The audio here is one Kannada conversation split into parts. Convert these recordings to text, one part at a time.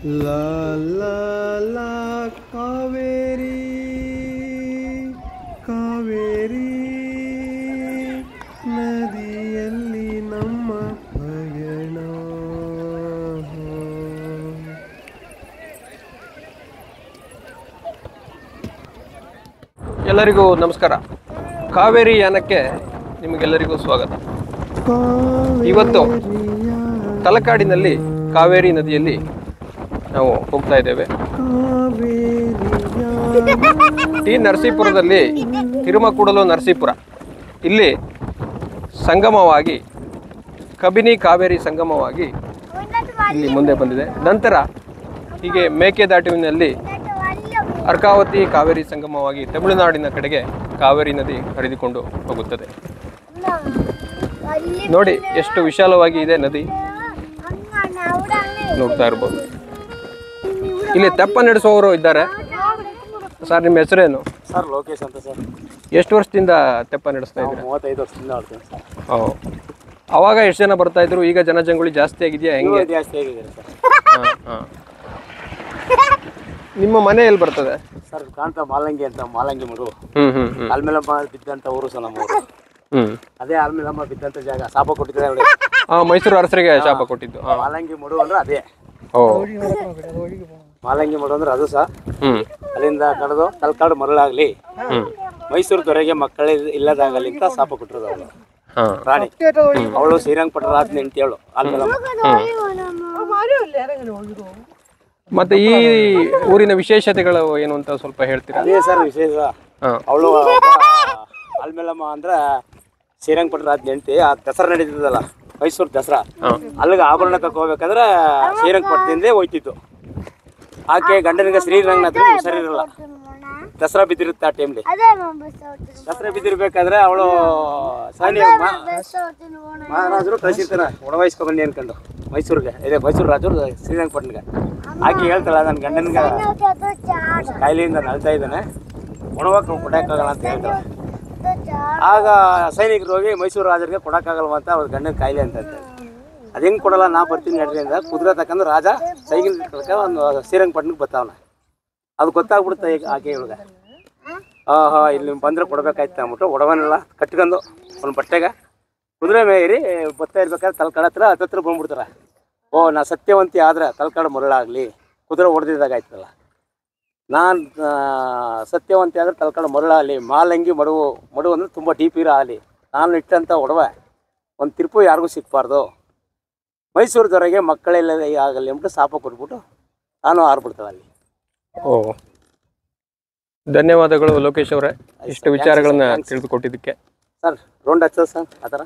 ಲಾ ಲಾ ಲಾ ಕಾವೇರಿ ಕಾವೇರಿ ನದಿಯಲ್ಲಿ ನಮ್ಮ ಪಯಣ. ಎಲ್ಲರಿಗೂ ನಮಸ್ಕಾರ. ಕಾವೇರಿ ಯಾನಕ್ಕೆ ನಿಮಗೆಲ್ಲರಿಗೂ ಸ್ವಾಗತ. ಇವತ್ತು ತಲಕಾಡಿನಲ್ಲಿ ಕಾವೇರಿ ನದಿಯಲ್ಲಿ ನಾವು ಹೋಗ್ತಾ ಇದ್ದೇವೆ. ಟಿ ನರಸೀಪುರದಲ್ಲಿ ತಿರುಮಕೂಡಲು ನರಸೀಪುರ ಇಲ್ಲಿ ಸಂಗಮವಾಗಿ ಕಬಿನಿ ಕಾವೇರಿ ಸಂಗಮವಾಗಿ ಇಲ್ಲಿ ಮುಂದೆ ಬಂದಿದೆ. ನಂತರ ಹೀಗೆ ಮೇಕೆದಾಟುವಿನಲ್ಲಿ ಅರ್ಕಾವತಿ ಕಾವೇರಿ ಸಂಗಮವಾಗಿ ತಮಿಳುನಾಡಿನ ಕಡೆಗೆ ಕಾವೇರಿ ನದಿ ಹರಿದುಕೊಂಡು ಹೋಗುತ್ತದೆ. ನೋಡಿ ಎಷ್ಟು ವಿಶಾಲವಾಗಿ ಇದೆ ನದಿ, ನೋಡ್ತಾ ಇರ್ಬೋದು. ಇಲ್ಲಿ ತೆಪ್ಪ ನಡೆಸುವವರು ಇದ್ದಾರೆ. ಸರ್, ನಿಮ್ಮ ಹೆಸರೇನು? ಸರ್, ಲೋಕೇಶ್ ಅಂತ ಸರ್. ಎಷ್ಟು ವರ್ಷದಿಂದ ತೆಪ್ಪ ನಡೆಸ್ತಾ ಇದ್ದೀರಾ? 35 ವರ್ಷದಿಂದ ಆಡ್ತೀನಿ ಸರ್. ಅವಾಗ ಎಷ್ಟು ಜನ ಬರ್ತಾ ಇದ್ರು? ಈಗ ಜನಜಂಗುಳಿ ಜಾಸ್ತಿ ಆಗಿದೆಯಾ? ಹೆಂಗೆ? ಜಾಸ್ತಿ ಆಗಿದೆ ಸರ್. ನಿಮ್ಮ ಮನೆ ಎಲ್ಲಿ ಬರ್ತದೆ ಸರ್? ಕಾಂತ ಮಾಲಂಗಿ ಅಂತ, ಮಾಲಂಗಿ ಮಡು. ಆಲ್ಮೇಲಮ್ಮ ಬಿದ್ದಂತ ಊರು ಸರ್ ನಮ್ಮ ಊರು. ಅದೇ ಆಲ್ಮೇಲಮ್ಮ ಬಿದ್ದಂತ ಜಾಗ. ಶಾಪ ಕೊಟ್ಟಿದ್ದಾರೆ ನೋಡಿ. ಮೈಸೂರು ಅರಸರಿಗೆ ಶಾಪ ಕೊಟ್ಟಿದ್ದು ಮಾಲಂಗಿ ಮಡು ಅಂದ್ರೆ ಅದೇ. ಮಾಲಂಗಿ ಮಡು ಅಂದ್ರೆ ಅದು ಸರ್. ಅಲ್ಲಿಂದ ಕಳೆದು ತಲಕಾಡು ಮರಳಾಗ್ಲಿ, ಮೈಸೂರು ದೊರೆಗೆ ಮಕ್ಕಳೇ ಇಲ್ಲದಾಗಲಿ ಅಂತ ಶಾಪ ಕೊಟ್ಟಿರೋದು ಅವಳು ರಾಣಿ. ಅವಳು ಶ್ರೀರಂಗಪಟ್ಟಣ ರಾಜನ ಹೆಂಡತಿ ಅವಳು ಆಲ್ಮೇಲಮ್ಮ. ಮತ್ತೆ ಈ ಊರಿನ ವಿಶೇಷತೆಗಳು ಏನು ಅಂತ ಸ್ವಲ್ಪ ಹೇಳ್ತೀರಾ? ಅದೇ ಸರ್ ವಿಶೇಷ. ಅವಳು ಆಲ್ಮೇಲಮ್ಮ ಅಂದ್ರ ಶ್ರೀರಂಗಪಟ್ಟಣ ರಾಜನ ಹೆಂಡತಿ. ಆ ದಸರಾ ನಡೀತದಲ್ಲ, ಮೈಸೂರು ದಸರಾ, ಅಲ್ಲಿಗೆ ಆಭರಣ ತಗೋಬೇಕಾದ್ರೆ ಶ್ರೀರಂಗಪಟ್ಟಣದಿಂದಲೇ ಹೋಯ್ತಿತ್ತು. ಆಕೆ ಗಂಡನಿಗೆ ಶ್ರೀರಂಗನಾಥ ಹುಷಾರಿರಲ್ಲ, ದಸರಾ ಬಿದ್ದಿರುತ್ತೆ ಆ ಟೈಮ್ಲಿ. ದಸರಾ ಬಿದ್ದಿರ್ಬೇಕಾದ್ರೆ ಅವಳು ಮಹಾರಾಜರು ಕಳಿಸಿರ್ತಾನೆ ಒಡವಹಿಸ್ಕೊ ಬನ್ನಿ ಅನ್ಕೊಂಡು ಮೈಸೂರಿಗೆ. ಇದೆ ಮೈಸೂರು ರಾಜರು ಶ್ರೀರಂಗಪಟ್ಟಣಗೆ. ಆಕೆ ಹೇಳ್ತಾಳ, ನನ್ನ ಗಂಡನಿಗೆ ಕಾಯಿಲೆಯಿಂದ ನಳ್ತಾ ಇದ್ದಾನೆ, ಒಣವಕ್ಕೆ ಕೊಡಕ್ಕಾಗಲ್ಲ ಅಂತ ಹೇಳ್ತಾಳೆ. ಆಗ ಸೈನಿಕರು ಹೋಗಿ ಮೈಸೂರು ರಾಜರಿಗೆ ಕೊಡಕ್ಕಾಗಲ್ವ ಅಂತ ಅವ್ರ ಗಂಡನ ಕಾಯಿಲೆ ಅಂತ ಹೇಳ್ತಾರೆ. ಅದು ಹೆಂಗೆ ಕೊಡಲ್ಲ, ನಾ ಬರ್ತೀನಿ ನಡ್ರಿ ಅಂತ ಕುದುರೆ ತಕ್ಕಂದ್ರೆ ರಾಜ ಸೈನಿಕ ಒಂದು ಶ್ರೀರಂಗಪಟ್ಟಣಕ್ಕೆ ಬರ್ತಾವನ. ಅದು ಗೊತ್ತಾಗ್ಬಿಡುತ್ತೆ ಈಗ ಆಕೆ ಇವಳಿಗೆ. ಇಲ್ಲಿ ಬಂದರೆ ಕೊಡ್ಬೇಕಾಯ್ತು ಅಂದ್ಬಿಟ್ಟು ಒಡವನೆಲ್ಲ ಕಟ್ಕೊಂಡು ಒಂದು ಬಟ್ಟೆಗೆ ಕುದುರೆ ಮೇರಿ ಬರ್ತಾ ಇರ್ಬೇಕಾದ್ರೆ ತಲಕಾಡು ಹತ್ರ ಬಂದ್ಬಿಡ್ತಾರೆ. ನಾ ಸತ್ಯವಂತಿ ಆದ್ರೆ ತಲಕಾಡು ಮರಳಾಗಲಿ, ಕುದುರೆ ಹೊಡೆದಿದ್ದಾಗ ಆಯ್ತಲ್ಲ. ನಾನು ಸತ್ಯವಂತಿ ಆದರೆ ತಲಕಾಡು ಮರಳಾಗಲಿ, ಮಾಲಂಗಿ ಮಡು ಅಂದರೆ ತುಂಬ ಡೀಪ್ ಆಗಲಿ, ನಾನು ಇಟ್ಟಂಥ ಒಡವೆ ಒಂದು ತಿರುಪು ಯಾರಿಗೂ ಸಿಕ್ಬಾರ್ದು, ಮೈಸೂರು ದೊರೆಗೆ ಮಕ್ಕಳೆಲ್ಲ ಆಗಲಿ ಅಂದ್ಬಿಟ್ಟು ಶಾಪ ಕೊಟ್ಬಿಟ್ಟು ನಾನು ಆರ್ಬಿಡ್ತಾಳೆ ಅಲ್ಲಿ. ಧನ್ಯವಾದಗಳು ಲೋಕೇಶ್ ಅವರೇ, ಇಷ್ಟು ವಿಚಾರಗಳನ್ನ ತಿಳಿದುಕೊಟ್ಟಿದ್ದಕ್ಕೆ. ಸರ್, ರೌಂಡ್ ಹಚ್ಚೋದು ಸರ್ ಆ ಥರ.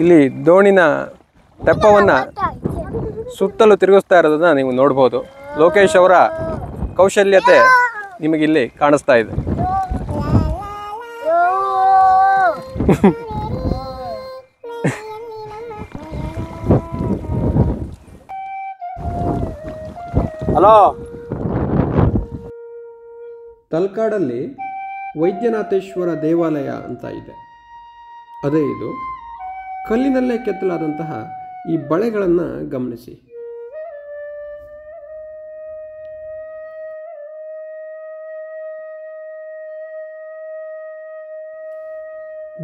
ಇಲ್ಲಿ ದೋಣಿನ ತೆಪ್ಪವನ್ನ ಸುತ್ತಲೂ ತಿರುಗಿಸ್ತಾ ಇರೋದನ್ನ ನೀವು ನೋಡ್ಬೋದು. ಲೋಕೇಶ್ ಅವರ ಕೌಶಲ್ಯತೆ ನಿಮಗಿಲ್ಲಿ ಕಾಣಿಸ್ತಾ ಇದೆ. ಹಲೋ. ತಲಕಾಡಲ್ಲಿ ವೈದ್ಯನಾಥೇಶ್ವರ ದೇವಾಲಯ ಅಂತ ಇದೆ. ಅದೇ ಇದು. ಕಲ್ಲಿನಲ್ಲೇ ಕೆತ್ತಲಾದಂತಹ ಈ ಬಳೆಗಳನ್ನು ಗಮನಿಸಿ.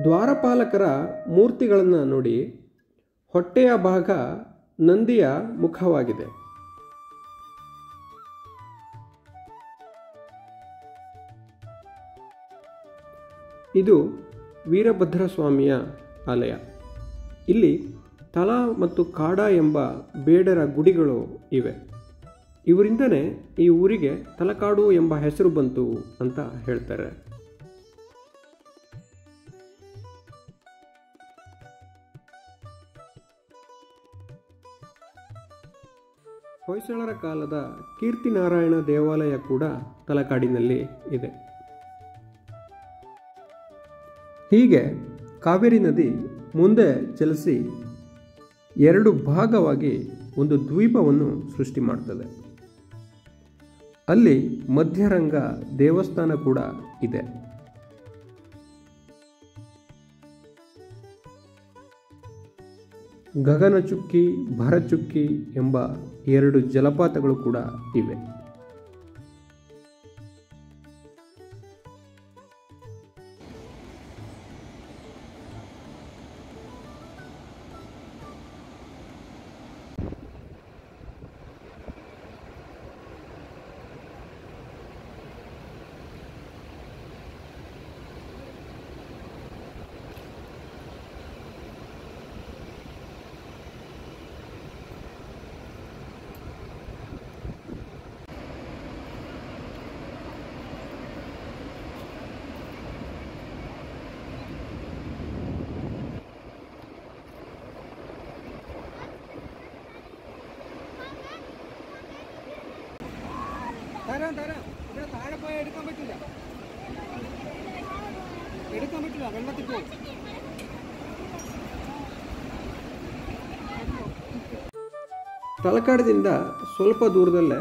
ದ್ವಾರಪಾಲಕರ ಮೂರ್ತಿಗಳನ್ನು ನೋಡಿ. ಹೊಟ್ಟೆಯ ಭಾಗ ನಂದಿಯ ಮುಖವಾಗಿದೆ. ಇದು ವೀರಭದ್ರಸ್ವಾಮಿಯ ಆಲಯ. ಇಲ್ಲಿ ತಲ ಮತ್ತು ಕಾಡ ಎಂಬ ಬೇಡರ ಗುಡಿಗಳು ಇವೆ. ಇವರಿಂದನೇ ಈ ಊರಿಗೆ ತಲಕಾಡು ಎಂಬ ಹೆಸರು ಬಂತು ಅಂತ ಹೇಳ್ತಾರೆ. ಹೊಯ್ಸಳರ ಕಾಲದ ಕೀರ್ತಿನಾರಾಯಣ ದೇವಾಲಯ ಕೂಡ ತಲಕಾಡಿನಲ್ಲಿ ಇದೆ. ಹೀಗೆ ಕಾವೇರಿ ನದಿ ಮುಂದೆ ಚಲಿಸಿ ಎರಡು ಭಾಗವಾಗಿ ಒಂದು ದ್ವೀಪವನ್ನು ಸೃಷ್ಟಿ ಮಾಡ್ತದೆ. ಅಲ್ಲಿ ಮಧ್ಯರಂಗ ದೇವಸ್ಥಾನ ಕೂಡ ಇದೆ. ಗಗನಚುಕ್ಕಿ, ಭರಚುಕ್ಕಿ ಎಂಬ ಎರಡು ಜಲಪಾತಗಳು ಕೂಡ ಇವೆ. ഇവിടെ താഴെ പോയാൽ എടുക്കാൻ പറ്റില്ല, വെള്ളത്തിൽ പോകും. ತಲಕಾಡದಿಂದ ಸ್ವಲ್ಪ ದೂರದಲ್ಲೇ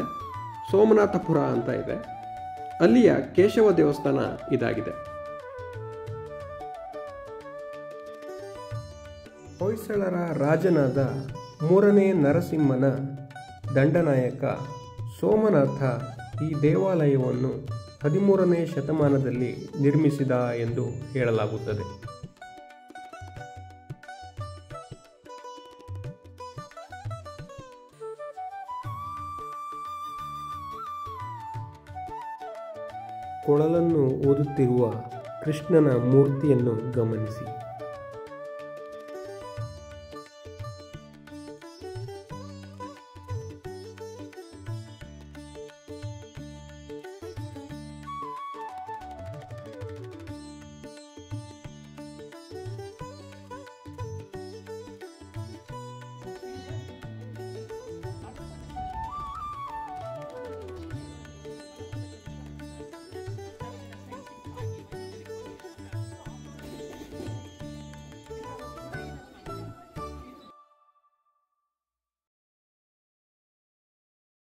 ಸೋಮನಾಥಪುರ ಅಂತ ಇದೆ. ಅಲ್ಲಿಯ ಕೇಶವ ದೇವಸ್ಥಾನ ಇದಾಗಿದೆ. ಹೊಯ್ಸಳರ ರಾಜನಾದ 3ನೇ ನರಸಿಂಹನ ದಂಡನಾಯಕ ಸೋಮನಾಥ ಈ ದೇವಾಲಯವನ್ನು 13ನೇ ಶತಮಾನದಲ್ಲಿ ನಿರ್ಮಿಸಿದ ಎಂದು ಹೇಳಲಾಗುತ್ತದೆ. ಕೊಳಲನ್ನು ಓದುತ್ತಿರುವ ಕೃಷ್ಣನ ಮೂರ್ತಿಯನ್ನು ಗಮನಿಸಿ.